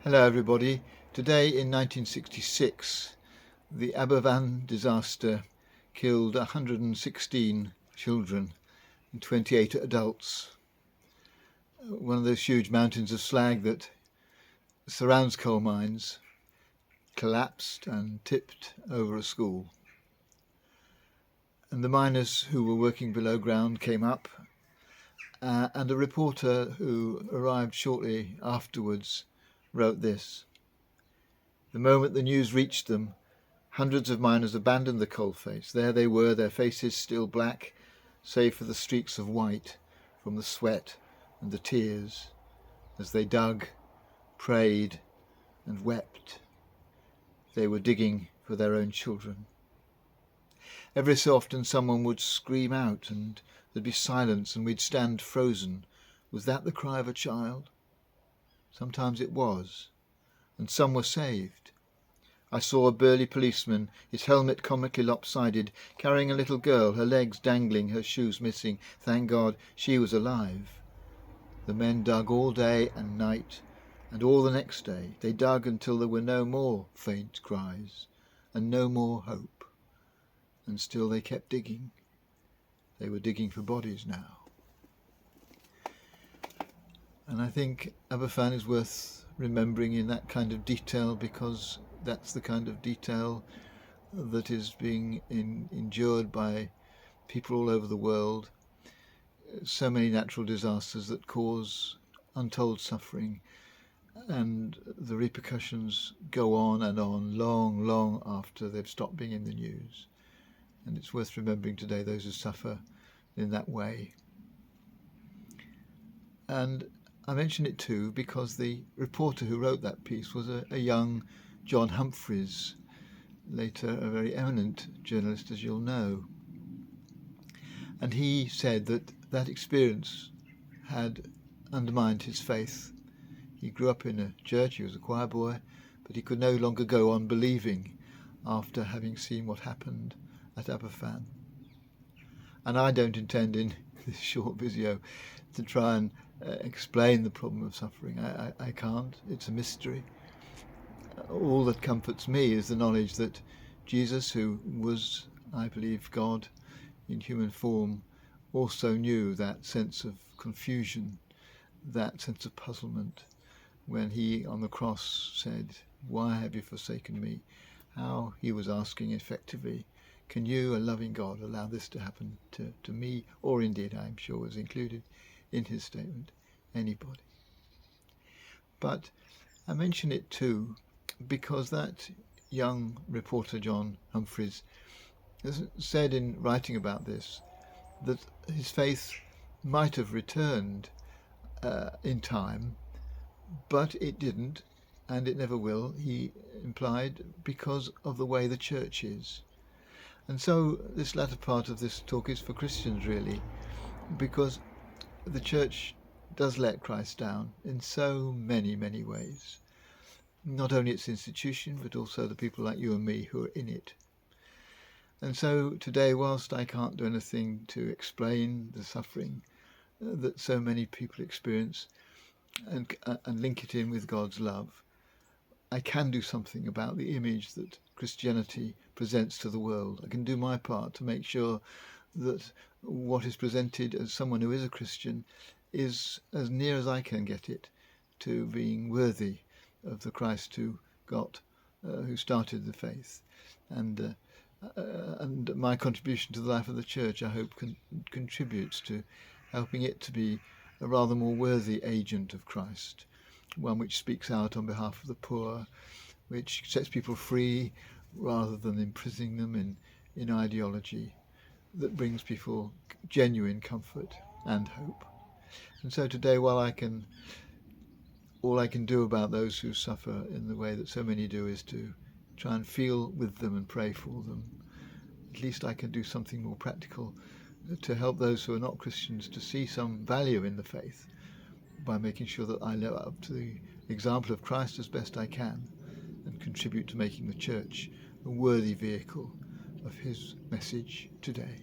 Hello everybody. Today in 1966, the Aberfan disaster killed 116 children and 28 adults. One of those huge mountains of slag that surrounds coal mines collapsed and tipped over a school. And the miners who were working below ground came up, and a reporter who arrived shortly afterwards wrote this. The moment the news reached them, hundreds of miners abandoned the coalface. There they were, their faces still black, save for the streaks of white from the sweat and the tears, as they dug, prayed, and wept. They were digging for their own children. Every so often someone would scream out and there'd be silence and we'd stand frozen. Was that the cry of a child? Sometimes it was, and some were saved. I saw a burly policeman, his helmet comically lopsided, carrying a little girl, her legs dangling, her shoes missing. Thank God she was alive. The men dug all day and night, and all the next day. They dug until there were no more faint cries and no more hope. And still they kept digging. They were digging for bodies now. And I think Aberfan is worth remembering in that kind of detail, because that's the kind of detail that is being endured by people all over the world. So many natural disasters that cause untold suffering, and the repercussions go on and on, long, long after they've stopped being in the news. And it's worth remembering today those who suffer in that way. And I mention it too because the reporter who wrote that piece was a young John Humphreys, later a very eminent journalist, as you'll know. And he said that that experience had undermined his faith. He grew up in a church, he was a choir boy, but he could no longer go on believing after having seen what happened at Aberfan. And I don't intend in this short video to try and explain the problem of suffering. I can't. It's a mystery. All that comforts me is the knowledge that Jesus, who was, I believe, God in human form, also knew that sense of confusion, that sense of puzzlement, when he on the cross said, "Why have you forsaken me?" How he was asking effectively, can you, a loving God, allow this to happen to me, or indeed I'm sure was included in his statement, anybody. But I mention it too because that young reporter John Humphreys has said in writing about this that his faith might have returned in time, but it didn't, and it never will, he implied, because of the way the church is. And so this latter part of this talk is for Christians, really, because the church does let Christ down in so many, many ways. Not only its institution, but also the people like you and me who are in it. And so today, whilst I can't do anything to explain the suffering that so many people experience and link it in with God's love, I can do something about the image that Christianity presents to the world. I can do my part to make sure that what is presented as someone who is a Christian is as near as I can get it to being worthy of the Christ who started the faith. And my contribution to the life of the church, I hope, contributes to helping it to be a rather more worthy agent of Christ, one which speaks out on behalf of the poor, which sets people free rather than imprisoning them in ideology, that brings people genuine comfort and hope. And so today, all I can do about those who suffer in the way that so many do is to try and feel with them and pray for them. At least I can do something more practical to help those who are not Christians to see some value in the faith by making sure that I live up to the example of Christ as best I can and contribute to making the church a worthy vehicle of his message today.